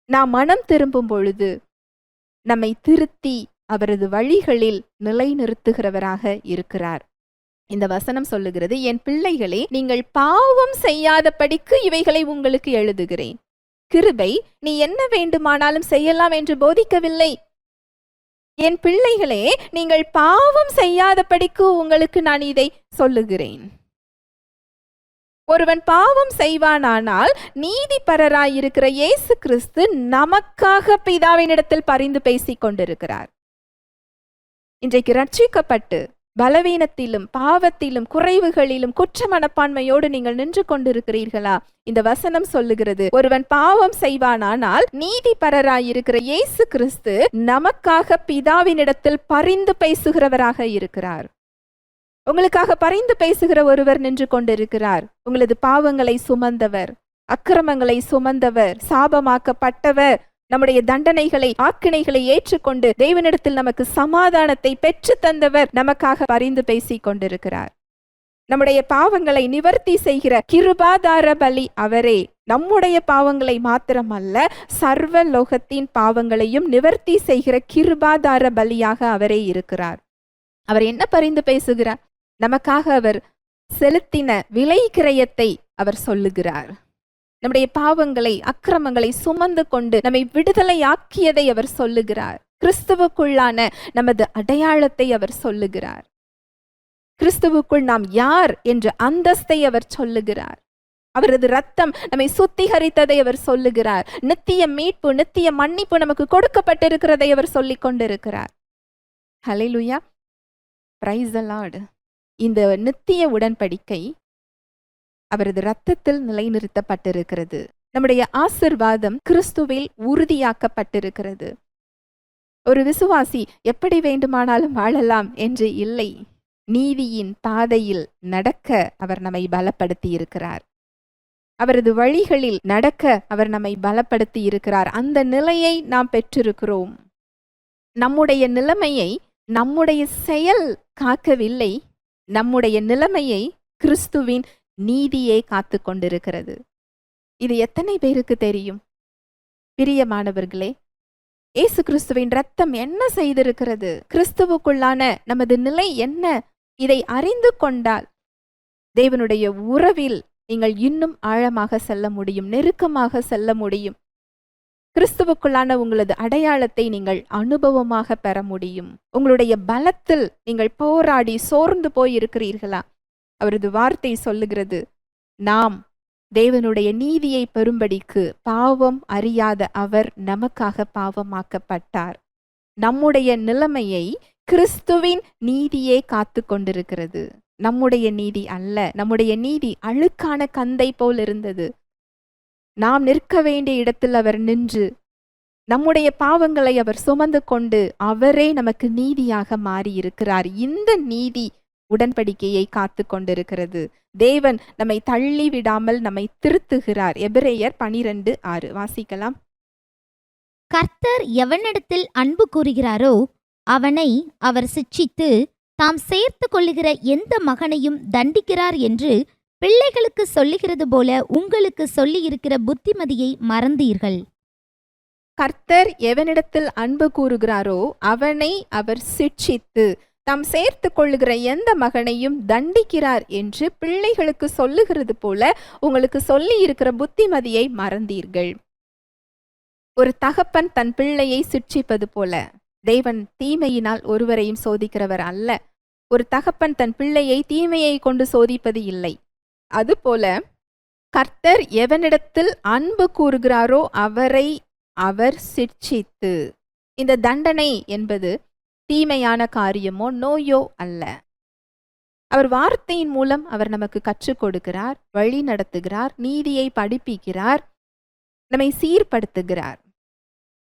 நாம் மனம் திரும்பும் பொழுது நம்மை திருத்தி அவரது வழிகளில் நிலைநிறுத்துகிறவராக இருக்கிறார். இந்த வசனம் சொல்லுகிறது, என் பிள்ளைகளே, நீங்கள் பாவம் செய்யாதபடிக்கு இவைகளை உங்களுக்கு எழுதுகிறேன். கிருபை நீ என்ன வேண்டுமானாலும் செய்யலாம் என்று போதிக்கவில்லை. என் பிள்ளைகளே, நீங்கள் பாவம் செய்யாதபடிக்கு உங்களுக்கு நான் இதை சொல்லுகிறேன். ஒருவன் பாவம் செய்வானானால் நீதிபரராயிருக்கிற இயேசு கிறிஸ்து நமக்காக பிதாவினிடத்தில் பரிந்து பேசிக் கொண்டிருக்கிறார். இன்றைக்கு ரட்சிக்கப்பட்டு பலவீனத்திலும் பாவத்திலும் குறைவுகளிலும் குற்ற மனப்பான்மையோடு நீங்கள் நின்று கொண்டிருக்கிறீர்களா? இந்த வசனம் சொல்லுகிறது, ஒருவன் பாவம் செய்வானானால் நீதிபரராயிருக்கிற இயேசு கிறிஸ்து நமக்காக பிதாவினிடத்தில் பரிந்து பேசுகிறவராக இருக்கிறார். உங்களுக்காக பரிந்து பேசுகிற ஒருவர் நின்று கொண்டிருக்கிறார். உங்களது பாவங்களை சுமந்தவர், அக்கிரமங்களை சுமந்தவர், சாபமாக்கப்பட்டவர், நம்முடைய தண்டனைகளை ஆக்கினைகளை ஏற்றுக்கொண்டு தேவனிடத்தில் நமக்கு சமாதானத்தை பெற்று தந்தவர் நமக்காக பரிந்து பேசிக் கொண்டிருக்கிறார். நம்முடைய பாவங்களை நிவர்த்தி செய்கிற கிருபாதார பலி அவரே. நம்முடைய பாவங்களை மாத்திரமல்ல, சர்வ லோகத்தின் பாவங்களையும் நிவர்த்தி செய்கிற கிருபாதார பலியாக அவரே இருக்கிறார். அவர் என்ன பரிந்து பேசுகிறார்? நமக்காக அவர் செலுத்தின விலை கிரயத்தை அவர் சொல்லுகிறார். நம்முடைய பாவங்களை அக்கிரமங்களை சுமந்து கொண்டு நம்மை விடுதலை ஆக்கியதை அவர் சொல்லுகிறார். கிறிஸ்துவுக்குள்ளான நமது அடையாளத்தை அவர் சொல்லுகிறார். கிறிஸ்துவுக்குள் நாம் யார் என்ற அந்தஸ்தை அவர் சொல்லுகிறார். அவரது இரத்தம் நம்மை சுத்திகரித்ததை அவர் சொல்லுகிறார். நித்திய மீட்பு, நித்திய மன்னிப்பு நமக்கு கொடுக்கப்பட்டிருக்கிறதை அவர் சொல்லிக் கொண்டிருக்கிறார். ஹல்லேலூயா, பிரைஸ் தி லார்ட். இந்த நித்திய உடன்படிக்கை அவரது இரத்தத்தில் நிலைநிறுத்தப்பட்டிருக்கிறது. நம்முடைய ஆசீர்வாதம் கிறிஸ்துவில் உறுதியாக்கப்பட்டிருக்கிறது. ஒரு விசுவாசி எப்படி வேண்டுமானாலும் வாழலாம் என்று இல்லை. நீதியின் பாதையில் நடக்க அவர் நம்மை பலப்படுத்தி இருக்கிறார். அவரது வழிகளில் நடக்க அவர் நம்மை பலப்படுத்தி இருக்கிறார். அந்த நிலையை நாம் பெற்றிருக்கிறோம். நம்முடைய நிலைமையை நம்முடைய செயல் காக்கவில்லை. நம்முடைய நிலைமையை கிறிஸ்துவின் நீதியே காத்து கொண்டிருக்கிறது. இது எத்தனை பேருக்கு தெரியும்? பிரியமானவர்களே, இயேசு கிறிஸ்துவின் இரத்தம் என்ன செய்திருக்கிறது? கிறிஸ்துவுக்குள்ளான நமது நிலை என்ன? இதை அறிந்து கொண்டால் தேவனுடைய உறவில் நீங்கள் இன்னும் ஆழமாக செல்ல முடியும், நெருக்கமாக செல்ல முடியும். கிறிஸ்துவுக்குள்ளான உங்களது அடையாளத்தை நீங்கள் அனுபவமாக பெற முடியும். உங்களுடைய பலத்தில் நீங்கள் போராடி சோர்ந்து போய் இருக்கிறீர்களா? அவரது வார்த்தை சொல்லுகிறது, நாம் தேவனுடைய நீதியை பெறும்படிக்கு பாவம் அறியாத அவர் நமக்காக பாவமாக்கப்பட்டார். நம்முடைய நிலைமையை கிறிஸ்துவின் நீதியே காத்து கொண்டிருக்கிறது. நம்முடைய நீதி அல்ல. நம்முடைய நீதி அழுக்கான கந்தை போல் இருந்தது. நாம் நிற்க வேண்டிய இடத்தில் அவர் நின்று நம்முடைய பாவங்களை அவர் சுமந்து கொண்டு அவரே நமக்கு நீதியாக மாறி இருக்கிறார். இந்த நீதி உடன்படிக்கையை காத்து கொண்டிருக்கிறது. தேவன் நம்மை தள்ளி விடாமல் நம்மை திருத்துகிறார். எபிரேயர் 12:6 வாசிக்கலாம். கர்த்தர் எவனிடத்தில் அன்பு கூறுகிறாரோ அவனை அவர் சிட்சித்து தாம் சேர்த்து கொள்ளுகிற எந்த மகனையும் தண்டிக்கிறார் என்று பிள்ளைகளுக்கு சொல்லுகிறது போல உங்களுக்கு சொல்லி இருக்கிற புத்திமதியை மறந்தீர்கள். கர்த்தர் எவனிடத்தில் அன்பு கூறுகிறாரோ அவனை அவர் சிட்சித்து தாம் சேர்த்து கொள்ளுகிற எந்த மகனையும் தண்டிக்கிறார் என்று பிள்ளைகளுக்கு சொல்லுகிறது போல உங்களுக்கு சொல்லி இருக்கிற புத்திமதியை மறந்தீர்கள். ஒரு தகப்பன் தன் பிள்ளையை சிட்சிப்பது போல தேவன் தீமையினால் ஒருவரையும் சோதிக்கிறவர் அல்ல. ஒரு தகப்பன் தன் பிள்ளையை தீமையை கொண்டு சோதிப்பது இல்லை. அதுபோல கர்த்தர் எவனிடத்தில் அன்பு கூறுகிறாரோ அவரை அவர் சிட்சித்து, இந்த தண்டனை என்பது தீமையான காரியமோ நோயோ அல்ல. அவர் வார்த்தையின் மூலம் அவர் நமக்கு கற்றுக் கொடுக்கிறார், வழி நடத்துகிறார், நீதியை படிப்பிக்கிறார், நம்மை சீர்படுத்துகிறார்.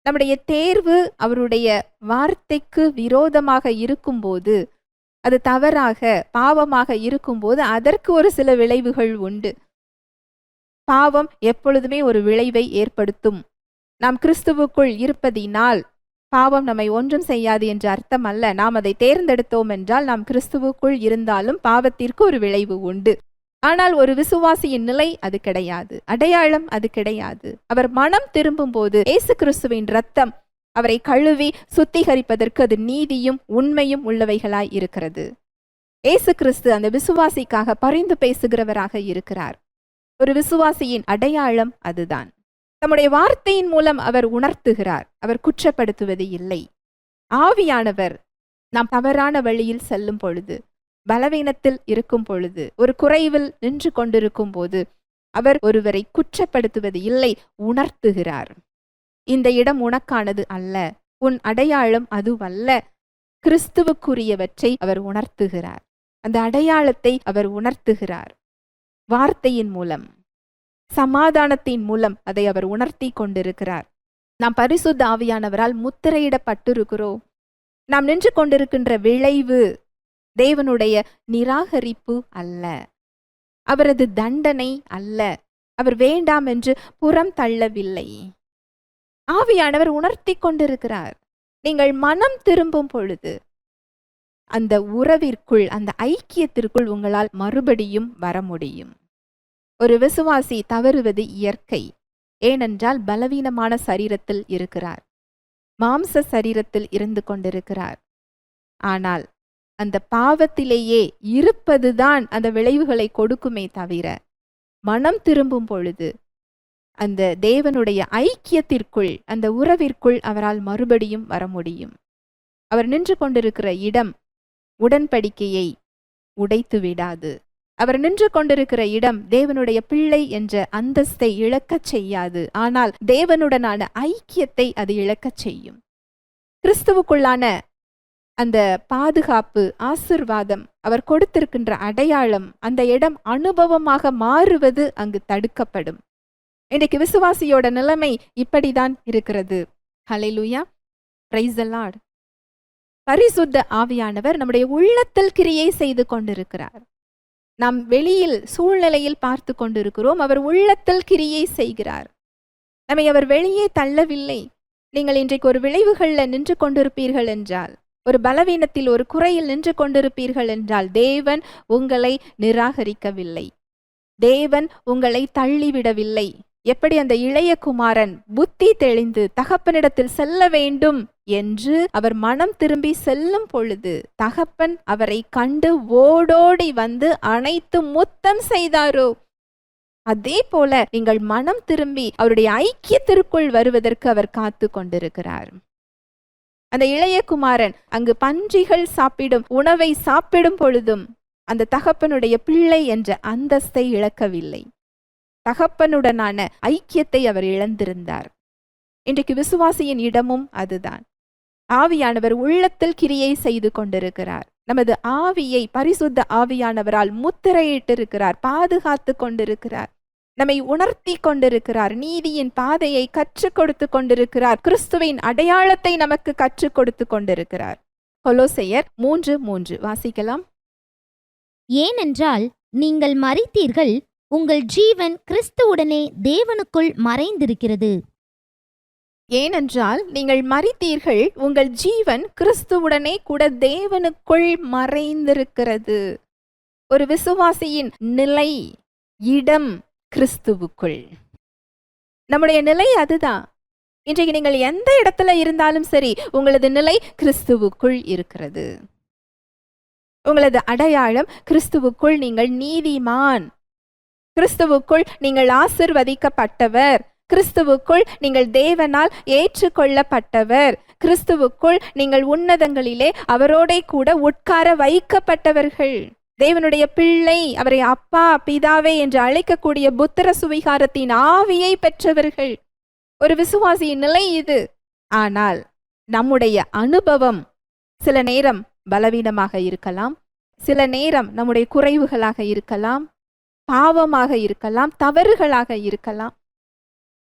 நம்முடைய தேர்வு அவருடைய வார்த்தைக்கு விரோதமாக இருக்கும்போது, அது தவறாக பாவமாக இருக்கும்போது அதற்கு ஒரு சில விளைவுகள் உண்டு. பாவம் எப்பொழுதுமே ஒரு விளைவை ஏற்படுத்தும். நாம் கிறிஸ்துவுக்குள் இருப்பதினால் பாவம் நம்மை ஒன்றும் செய்யாது என்று அர்த்தம் அல்ல. நாம் அதை தேர்ந்தெடுத்தோம் என்றால் நாம் கிறிஸ்துவுக்குள் இருந்தாலும் பாவத்திற்கு ஒரு விளைவு உண்டு. ஆனால் ஒரு விசுவாசியின் நிலை அது கிடையாது, அடையாளம் அது கிடையாது. அவர் மனம் திரும்பும் போது இயேசு கிறிஸ்துவின் இரத்தம் அவரை கழுவி சுத்திகரிப்பதற்கு அது நீதியும் உண்மையும் உள்ளவைகளாய் இருக்கிறது. இயேசு கிறிஸ்து அந்த விசுவாசிக்காக பரிந்து பேசுகிறவராக இருக்கிறார். ஒரு விசுவாசியின் அடையாளம் அதுதான். தம்முடைய வார்த்தையின் மூலம் அவர் உணர்த்துகிறார், அவர் குற்றப்படுத்துவது இல்லை. ஆவியானவர் நாம் தவறான வழியில் செல்லும் பொழுது, பலவீனத்தில் இருக்கும் பொழுது, ஒரு குறைவில் நின்று கொண்டிருக்கும் போது அவர் ஒருவரை குற்றப்படுத்துவது இல்லை, உணர்த்துகிறார். இந்த இடம் உனக்கானது அல்ல, உன் அடையாளம் அதுவல்ல. கிறிஸ்துவுக்குரியவற்றை அவர் உணர்த்துகிறார். அந்த அடையாளத்தை அவர் உணர்த்துகிறார். வார்த்தையின் மூலம், சமாதானத்தின் மூலம் அதை அவர் உணர்த்தி கொண்டிருக்கிறார். நாம் பரிசுத்த ஆவியானவரால் முத்திரையிடப்பட்டிருக்கிறோம். நாம் நின்று கொண்டிருக்கின்ற விளைவு தேவனுடைய நிராகரிப்பு அல்ல, அவரது தண்டனை அல்ல. அவர் வேண்டாம் என்று புறம் தள்ளவில்லை. ஆவியானவர் உணர்த்தி கொண்டிருக்கிறார். நீங்கள் மனம் திரும்பும் பொழுது அந்த உறவிற்குள், அந்த ஐக்கியத்திற்குள் உங்களால் மறுபடியும் வர முடியும். ஒரு விசுவாசி தவறுவது இயற்கை. ஏனென்றால் பலவீனமான சரீரத்தில் இருக்கிறார், மாம்ச சரீரத்தில் இருந்து கொண்டிருக்கிறார். ஆனால் அந்த பாவத்திலேயே இருப்பதுதான் அந்த விளைவுகளை கொடுக்குமே தவிர, மனம் திரும்பும் பொழுது அந்த தேவனுடைய ஐக்கியத்திற்குள், அந்த உறவிற்குள் அவரால் மறுபடியும் வர முடியும். அவர் நின்று கொண்டிருக்கிற இடம் உடன்படிக்கையை உடைத்து விடாது. அவர் நின்று கொண்டிருக்கிற இடம் தேவனுடைய பிள்ளை என்ற அந்தஸ்தை இழக்கச் செய்யாது. ஆனால் தேவனுடனான ஐக்கியத்தை அது இழக்கச் செய்யும். கிறிஸ்துவுக்குள்ளான அந்த பாதுகாப்பு, ஆசீர்வாதம், அவர் கொடுத்திருக்கின்ற அடையாளம், அந்த இடம் அனுபவமாக மாறுவது அங்கு தடுக்கப்படும். இன்றைக்கு விசுவாசியோட நிலைமை இப்படிதான் இருக்கிறது. ஹல்லேலூயா, பிரைஸ் தி லார்ட். பரிசுத்த ஆவியானவர் நம்முடைய உள்ளத்தில் கிரியை செய்து கொண்டிருக்கிறார். நாம் வெளியில் சூழ்நிலையில் பார்த்து கொண்டிருக்கிறோம், அவர் உள்ளத்தில் கிரியை செய்கிறார். நம்மை அவர் வெளியே தள்ளவில்லை. நீங்கள் இன்றைக்கு ஒரு விளைவுகளில் நின்று கொண்டிருப்பீர்கள் என்றால், ஒரு பலவீனத்தில், ஒரு குறையில் நின்று கொண்டிருப்பீர்கள் என்றால், தேவன் உங்களை நிராகரிக்கவில்லை, தேவன் உங்களை தள்ளிவிடவில்லை. எப்படி அந்த இளைய குமாரன் புத்தி தெளிந்து தகப்பனிடத்தில் செல்ல வேண்டும் என்று அவர் மனம் திரும்பி செல்லும் பொழுது, தகப்பன் அவரை கண்டு ஓடோடி வந்து அணைத்து முத்தம் செய்தாரோ, அதே போல நீங்கள் மனம் திரும்பி அவருடைய ஐக்கியத்திற்குள் வருவதற்கு அவர் காத்து கொண்டிருக்கிறார். அந்த இளைய குமாரன் அங்கு பன்றிகள் சாப்பிடும் உணவை சாப்பிடும் பொழுதும் அந்த தகப்பனுடைய பிள்ளை என்ற அந்தஸ்தை இழக்கவில்லை. தகப்பனுடனான ஐக்கியத்தை அவர் இழந்திருந்தார். இன்றைக்கு விசுவாசியின் இடமும் அதுதான். ஆவியானவர் உள்ளத்தில் கிரியை செய்து கொண்டிருக்கிறார். நமது ஆவியை பரிசுத்த ஆவியானவரால் முத்திரையிட்டிருக்கிறார், பாதுகாத்து கொண்டிருக்கிறார். நம்மை உணர்த்தி கொண்டிருக்கிறார். நீதியின் பாதையை கற்றுக் கொடுத்து கொண்டிருக்கிறார். கிறிஸ்துவின் அடையாளத்தை நமக்கு கற்றுக் கொடுத்து கொண்டிருக்கிறார். கொலோசையர் 3:3 வாசிக்கலாம். ஏனென்றால் நீங்கள் மரித்தீர்கள், உங்கள் ஜீவன் கிறிஸ்துவுடனே தேவனுக்குள் மறைந்திருக்கிறது. ஏனென்றால் நீங்கள் மரித்தீர்கள், உங்கள் ஜீவன் கிறிஸ்துவுடனே கூட தேவனுக்குள் மறைந்திருக்கிறது. ஒரு விசுவாசியின் நிலை, இடம் கிறிஸ்துவுக்குள். நம்முடைய நிலை அதுதான். இன்றைக்கு நீங்கள் எந்த இடத்துல இருந்தாலும் சரி, உங்களது நிலை கிறிஸ்துவுக்குள் இருக்கிறது. உங்களது அடையாளம் கிறிஸ்துவுக்குள் நீங்கள் நீதிமான், கிறிஸ்துவுக்குள் நீங்கள் ஆசிர்வதிக்கப்பட்டவர், கிறிஸ்துவுக்குள் நீங்கள் தேவனால் ஏற்றுக்கொள்ளப்பட்டவர், கிறிஸ்துவுக்குள் நீங்கள் உன்னதங்களிலே அவரோட கூட உட்கார வைக்கப்பட்டவர்கள். தேவனுடைய பிள்ளை, அவரை அப்பா பிதாவே என்று அழைக்கக்கூடிய புத்திர சுவிகாரத்தின் ஆவியை பெற்றவர்கள். ஒரு விசுவாசியின் நிலை இது. ஆனால் நம்முடைய அனுபவம் சில நேரம் பலவீனமாக இருக்கலாம், சில நேரம் நம்முடைய குறைவுகளாக இருக்கலாம், பாவமாக இருக்கலாம், தவறுகளாக இருக்கலாம்.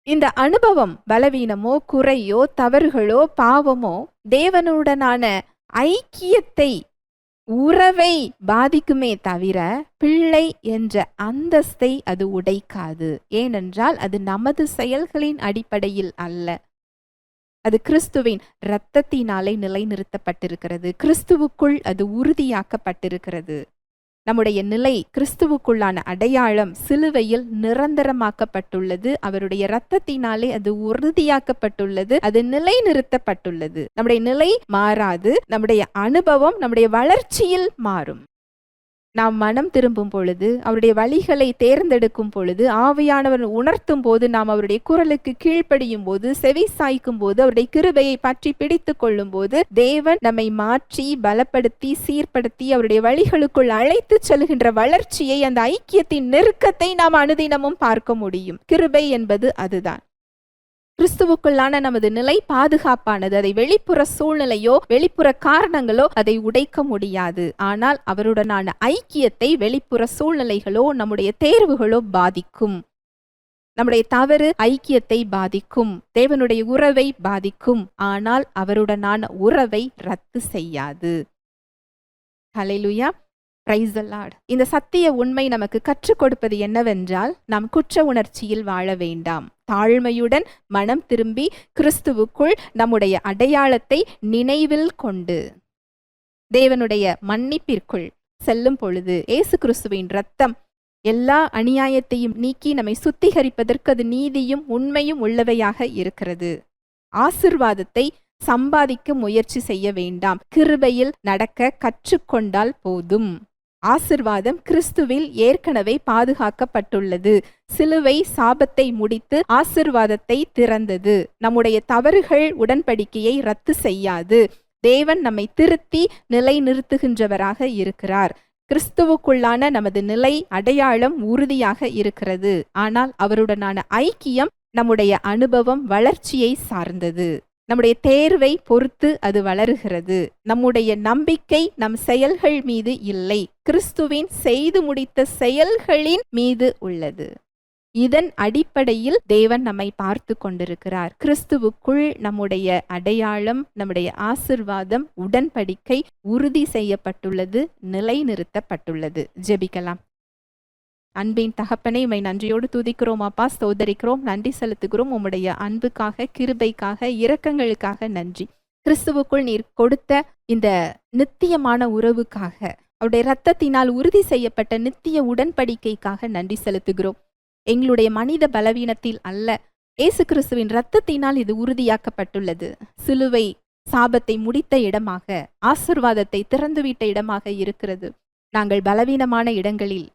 இந்த அனுபவம் பலவீனமோ குறையோ தவறுகளோ பாவமோ தேவனுடனான ஐக்கியத்தை, உறவை பாதிக்குமே தவிர பிள்ளை என்ற அந்தஸ்தை அது உடைக்காது. ஏனென்றால் அது நமது செயல்களின் அடிப்படையில் அல்ல, அது கிறிஸ்துவின் இரத்தத்தினாலே நிலைநிறுத்தப்பட்டிருக்கிறது. கிறிஸ்துவுக்குள் அது உறுதியாக்கப்பட்டிருக்கிறது. நம்முடைய நிலை, கிறிஸ்துவுக்குள்ளான அடையாளம் சிலுவையில் நிரந்தரமாக்கப்பட்டுள்ளது. அவருடைய இரத்தத்தினாலே அது உறுதியாக்கப்பட்டுள்ளது, அது நிலைநிறுத்தப்பட்டுள்ளது. நம்முடைய நிலை மாறாது, நம்முடைய அனுபவம் நம்முடைய வளர்ச்சியில் மாறும். நாம் மனம் திரும்பும் பொழுது, அவருடைய வழிகளை தேர்ந்தெடுக்கும் பொழுது, ஆவியானவர் உணர்த்தும் போது, நாம் அவருடைய குரலுக்கு கீழ்ப்படியும் போது, செவி சாய்க்கும் போது, அவருடைய கிருபையை பற்றி பிடித்து கொள்ளும் போது, தேவன் நம்மை மாற்றி பலப்படுத்தி சீர்படுத்தி அவருடைய வழிகளுக்குள் அழைத்து செல்கின்ற வளர்ச்சியை, அந்த ஐக்கியத்தின் நெருக்கத்தை நாம் அனுதினமும் பார்க்க முடியும். கிருபை என்பது அதுதான். கிறிஸ்துவுக்குள்ளான நமது நிலை பாதுகாப்பானது. அதை வெளிப்புற சூழ்நிலையோ வெளிப்புற காரணங்களோ அதை உடைக்க முடியாது. ஆனால் அவருடனான ஐக்கியத்தை வெளிப்புற சூழ்நிலைகளோ நம்முடைய தேர்வுகளோ பாதிக்கும். நம்முடைய தவறு ஐக்கியத்தை பாதிக்கும், தேவனுடைய உறவை பாதிக்கும். ஆனால் அவருடனான உறவை ரத்து செய்யாது. ஹல்லேலூயா, பிரைஸ் தி லார்ட். இந்த சத்திய உண்மை நமக்கு கற்றுக் கொடுப்பது என்னவென்றால், நாம் குற்ற உணர்ச்சியில் வாழ வேண்டாம். தாழ்மையுடன் மனம் திரும்பி கிறிஸ்துவுக்குள் நம்முடைய அடையாளத்தை நினைவில் கொண்டு தேவனுடைய மன்னிப்பிற்குள் செல்லும் பொழுது, இயேசு கிறிஸ்துவின் இரத்தம் எல்லா அநியாயத்தையும் நீக்கி நம்மை சுத்திகரிப்பதற்கு அது நீதியும் உண்மையும் உள்ளவையாக இருக்கிறது. ஆசீர்வாதத்தை சம்பாதிக்க முயற்சி செய்ய வேண்டாம், கிருபையில் நடக்க கற்றுக்கொண்டால் போதும். ஆசீர்வாதம் கிறிஸ்துவில் ஏற்கனவே பாதுகாக்கப்பட்டுள்ளது. சிலுவை சாபத்தை முடித்து ஆசீர்வாதத்தை திறந்தது. நம்முடைய தவறுகள் உடன்படிக்கையை ரத்து செய்யாது. தேவன் நம்மை திருத்தி நிலைநிறுத்துகின்றவராக இருக்கிறார். கிறிஸ்துவுக்குள்ளான நமது நிலை, அடையாளம் உறுதியாக இருக்கிறது. ஆனால் அவருடனான ஐக்கியம் நம்முடைய அனுபவம், வளர்ச்சியை சார்ந்தது. நம்முடைய தேர்வை பொறுத்து அது வளருகிறது. நம்முடைய நம்பிக்கை நம் செயல்கள் மீது இல்லை, கிறிஸ்துவின் செய்து முடித்த செயல்களின் மீது உள்ளது. இதன் அடிப்படையில் தேவன் நம்மை பார்த்து கொண்டிருக்கிறார். கிறிஸ்துவுக்குள் நம்முடைய அடையாளம், நம்முடைய ஆசீர்வாதம், உடன்படிக்கை உறுதி செய்யப்பட்டுள்ளது, நிலைநிறுத்தப்பட்டுள்ளது. ஜெபிக்கலாம். அன்பின் தகப்பனே, உம்மை நன்றியோடு துதிக்கிறோம் அப்பா, ஸ்தோத்தரிக்கிறோம், நன்றி செலுத்துகிறோம். உம்முடைய அன்புக்காக, கிருபைக்காக, இரக்கங்களுக்காக நன்றி. கிறிஸ்துவுக்குள் நீர் கொடுத்த இந்த நித்தியமான உறவுக்காக, அவருடைய இரத்தத்தினால் உறுதி செய்யப்பட்ட நித்திய உடன்படிக்கைக்காக நன்றி செலுத்துகிறோம். எங்களுடைய மனித பலவீனத்தில் அல்ல, இயேசு கிறிஸ்துவின் இரத்தத்தினால் இது உறுதியாக்கப்பட்டுள்ளது. சிலுவை சாபத்தை முடித்த இடமாக, ஆசீர்வாதத்தை திறந்துவிட்ட இடமாக இருக்கிறது. நாங்கள் பலவீனமான இடங்களில்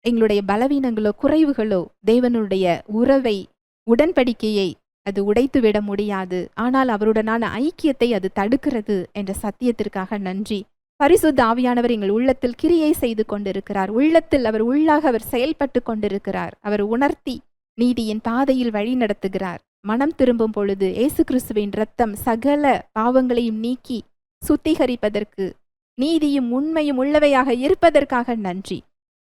எங்களுடைய பலவீனங்களோ குறைவுகளோ தேவனுடைய உறவை, உடன்படிக்கையை அது உடைத்துவிட முடியாது. ஆனால் அவருடனான ஐக்கியத்தை அது தடுக்கிறது என்ற சத்தியத்திற்காக நன்றி. பரிசுத்த ஆவியானவர் எங்கள் உள்ளத்தில் கிரியை செய்து கொண்டிருக்கிறார். உள்ளத்தில் அவர் உள்ளாக அவர் செயல்பட்டு கொண்டிருக்கிறார். அவர் உணர்த்தி நீதியின் பாதையில் வழி நடத்துகிறார். மனம் திரும்பும் பொழுது இயேசு கிறிஸ்துவின் இரத்தம் சகல பாவங்களையும் நீக்கி சுத்திகரிப்பதற்கு, நீதியும் உண்மையும் உள்ளவையாக இருப்பதற்காக நன்றி.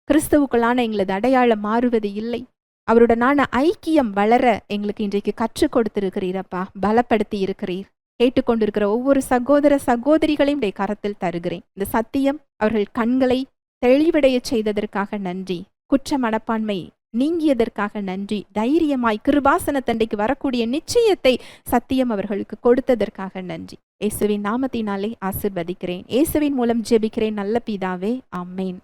கிறிஸ்துவுக்குள்ளான எங்களது அடையாளம் மாறுவது இல்லை. அவருடனான ஐக்கியம் வளர எங்களுக்கு இன்றைக்கு கற்றுக் கொடுத்திருக்கிறீரப்பா, பலப்படுத்தி இருக்கிறீர். கேட்டுக்கொண்டிருக்கிற ஒவ்வொரு சகோதர சகோதரிகளையும் உடைய கரத்தில் தருகிறேன். இந்த சத்தியம் அவர்கள் கண்களை தெளிவடைய செய்ததற்காக நன்றி. குற்ற மனப்பான்மை நீங்கியதற்காக நன்றி. தைரியமாய் கிருபாசன தண்டைக்கு வரக்கூடிய நிச்சயத்தை சத்தியம் அவர்களுக்கு கொடுத்ததற்காக நன்றி. இயேசுவின் நாமத்தினாலே ஆசீர்வதிக்கிறேன். இயேசுவின் மூலம் ஜெபிக்கிறேன் நல்ல பிதாவே, ஆமென்.